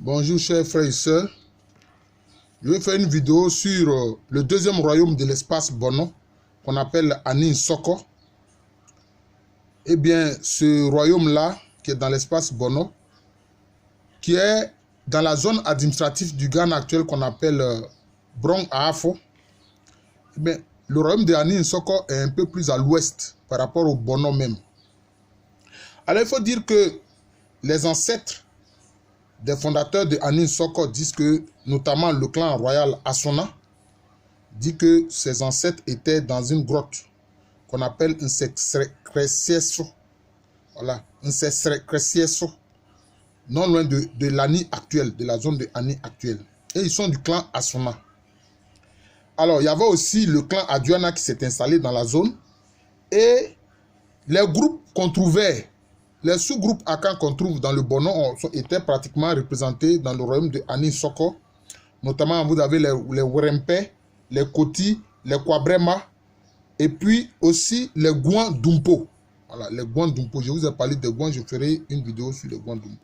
Bonjour chers frères et sœurs, je vais faire une vidéo sur le deuxième royaume de l'espace Bono qu'on appelle Anin Soko. Eh bien, ce royaume-là, qui est dans l'espace Bono, qui est dans la zone administrative du Ghana actuel qu'on appelle Brong Ahafo, eh bien, le royaume de Anin Soko est un peu plus à l'ouest par rapport au Bono même. Alors, il faut dire que les ancêtres des fondateurs de Anin Soko disent que, notamment le clan royal Asona, dit que ses ancêtres étaient dans une grotte qu'on appelle un Nsecrecieso. Voilà, Nsecrecieso, non loin de l'Ani actuelle, de la zone de Ani actuelle. Et ils sont du clan Asona. Alors, il y avait aussi le clan Aduana qui s'est installé dans la zone. Et les groupes qu'on trouvait, les sous-groupes Akan qu'on trouve dans le Bono étaient pratiquement représentés dans le royaume de Anin Soko. Notamment, vous avez les Werempe, les Koti, les Kwabrema, et puis aussi les Gouan Dumpo. Voilà, les Gouan Dumpo. Je vous ai parlé des Gouan, je ferai une vidéo sur les Gouan Dumpo.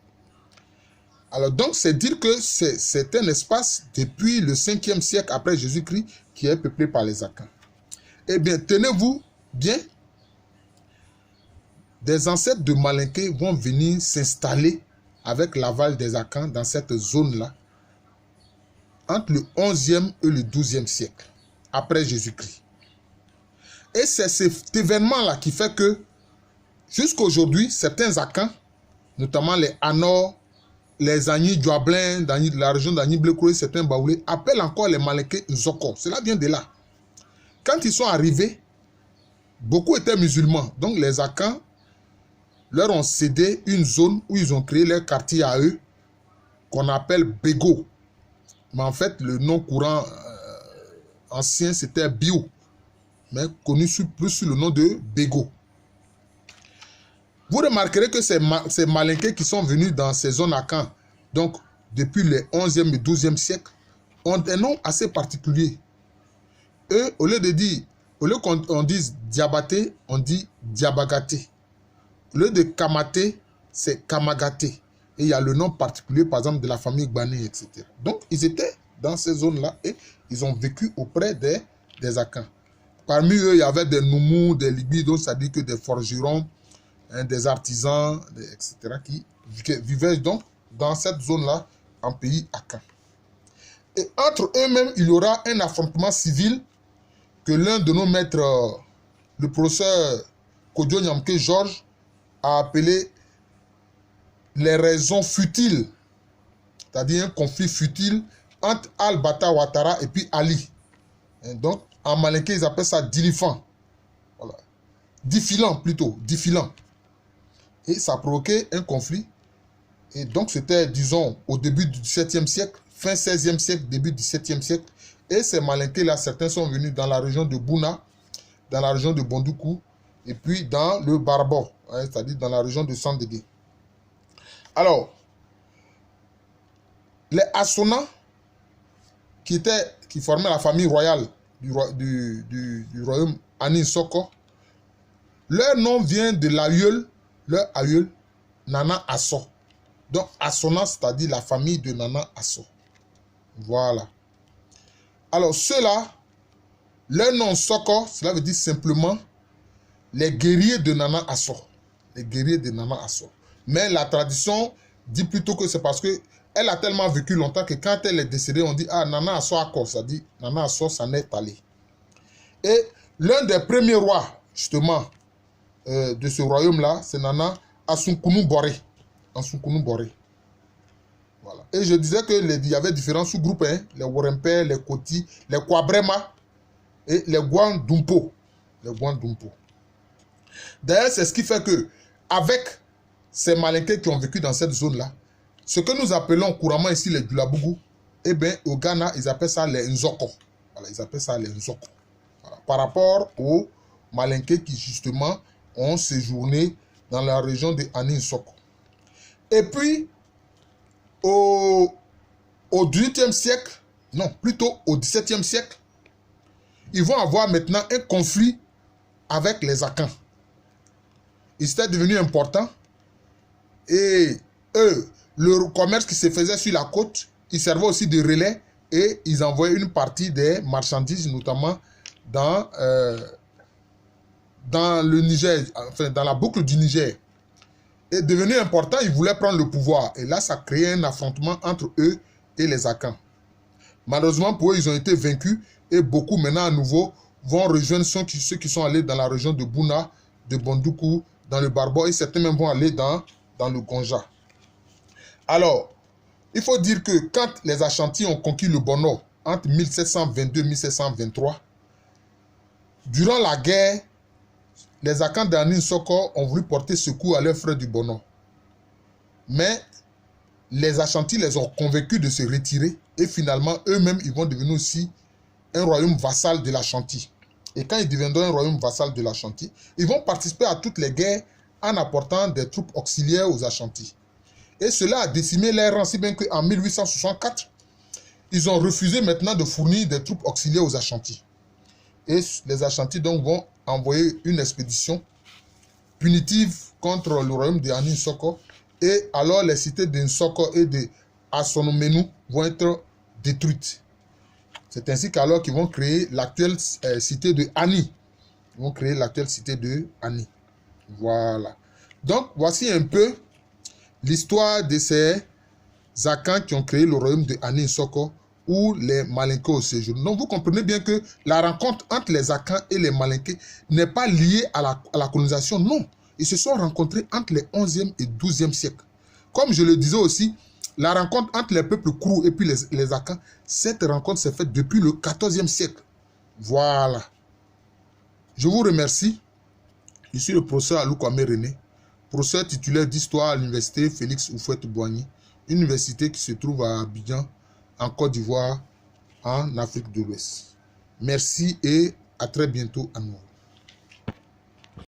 Alors, donc, c'est dire que c'est un espace depuis le 5e siècle après Jésus-Christ qui est peuplé par les Akans. Eh bien, tenez-vous bien. Des ancêtres de Malinké vont venir s'installer avec l'aval des Akans dans cette zone-là entre le 11e et le 12e siècle après Jésus-Christ. Et c'est cet événement-là qui fait que jusqu'à aujourd'hui, certains Akans, notamment les Anor, les Agni Djouablin, de la région d'Agni Blekouré, certains Baoulés, appellent encore les Malinké Nzoko. Cela vient de là. Quand ils sont arrivés, beaucoup étaient musulmans. Donc les Akans leur ont cédé une zone où ils ont créé leur quartier à eux, qu'on appelle Bego. Mais en fait, le nom courant ancien, c'était Bio, mais connu plus sous le nom de Bego. Vous remarquerez que ces Malinké qui sont venus dans ces zones à Caen, donc depuis le 11e et 12e siècle, ont un nom assez particulier. Eux, au lieu qu'on dise Diabaté, on dit Diabagaté. Au lieu de Kamaté, c'est Kamagaté. Et il y a le nom particulier, par exemple, de la famille Gbani, etc. Donc, ils étaient dans ces zones-là et ils ont vécu auprès des Akans. Parmi eux, il y avait des Noumous, des Libis, donc ça dit que des forgerons, hein, des artisans, etc., qui vivaient donc dans cette zone-là, en pays Akan. Et entre eux-mêmes, il y aura un affrontement civil que l'un de nos maîtres, le professeur Kodjo Nyamke Georges, a appelé les raisons futiles, c'est-à-dire un conflit futile entre Al-Bata Ouattara et puis Ali. Et donc, en malinké, ils appellent ça Dilifan. Voilà. Diffilant plutôt, diffilant. Et ça a provoqué un conflit. Et donc, c'était, disons, au début du XVIIe siècle, fin 16e siècle, début du XVIIe siècle. Et ces malinké-là, certains sont venus dans la région de Bouna, dans la région de Bondoukou, et puis dans le Barbo, hein, c'est-à-dire dans la région de Sandégué. Alors, les Asona, qui formaient la famille royale du royaume Anin Soko, leur nom vient de leur aïeul, Nana Asso. Donc, Asona, c'est-à-dire la famille de Nana Asso. Voilà. Alors, ceux-là, leur nom Soko, cela veut dire simplement les guerriers de Nana Asso. Les guerriers de Nana Asso. Mais la tradition dit plutôt que c'est parce qu'elle a tellement vécu longtemps que quand elle est décédée, on dit « Ah, Nana Asso a quoi ?» Ça dit « Nana Asso s'en est allé. » Et l'un des premiers rois, justement, de ce royaume-là, c'est Nana Asunkunu Boré. Asunkunu Boré. Voilà. Et je disais qu'il y avait différents sous-groupes, hein, les Werempe, les Koti, les Kwabrema et les Gouan Dumpo. Les Gouan Dumpo. D'ailleurs, c'est ce qui fait que, avec ces Malinké qui ont vécu dans cette zone-là, ce que nous appelons couramment ici les Dulabougou, eh bien, au Ghana, ils appellent ça les Nzoko. Voilà, ils appellent ça les Nzoko. Voilà. Par rapport aux Malinké qui, justement, ont séjourné dans la région de Anin Soko. Et puis, au XVIIIe siècle, non, plutôt au XVIIe siècle, ils vont avoir maintenant un conflit avec les Akans. Ils étaient devenus importants et eux, le commerce qui se faisait sur la côte, ils servaient aussi de relais et ils envoyaient une partie des marchandises, notamment dans le Niger, enfin dans la boucle du Niger. Et devenu important, ils voulaient prendre le pouvoir. Et là, ça créait un affrontement entre eux et les Akans. Malheureusement pour eux, ils ont été vaincus et beaucoup maintenant à nouveau vont rejoindre ceux qui sont allés dans la région de Bouna, de Bondoukou, dans le Barbo et certains même vont aller dans le Gonja. Alors, il faut dire que quand les Ashantis ont conquis le Bono entre 1722 et 1723, durant la guerre, les Akans d'Anin Soko ont voulu porter secours à leurs frères du Bono. Mais les Ashantis les ont convaincus de se retirer et finalement, eux-mêmes, ils vont devenir aussi un royaume vassal de l'Ashanti. Et quand ils deviendront un royaume vassal de l'Ashanti, ils vont participer à toutes les guerres en apportant des troupes auxiliaires aux Ashantis. Et cela a décimé leurs rangs, si bien qu'en 1864, ils ont refusé maintenant de fournir des troupes auxiliaires aux Ashantis. Et les Ashantis donc vont envoyer une expédition punitive contre le royaume de Anin Soko. Et alors les cités de Nsoko et de Asonomenu vont être détruites. C'est ainsi qu'alors qu'ils vont créer l'actuelle cité de Ani. Ils vont créer l'actuelle cité de Ani. Voilà. Donc, voici un peu l'histoire de ces Akans qui ont créé le royaume de Anin Soko ou les Malinké au séjour. Donc, vous comprenez bien que la rencontre entre les Akans et les Malinké n'est pas liée à la colonisation. Non. Ils se sont rencontrés entre les 11e et 12e siècles. Comme je le disais aussi, la rencontre entre les peuples Krou et puis les Akans, cette rencontre s'est faite depuis le 14e siècle. Voilà. Je vous remercie. Je suis le professeur Alou Kwame René, professeur titulaire d'histoire à l'université Félix Houphouët-Boigny, université qui se trouve à Abidjan, en Côte d'Ivoire, en Afrique de l'Ouest. Merci et à très bientôt à nous.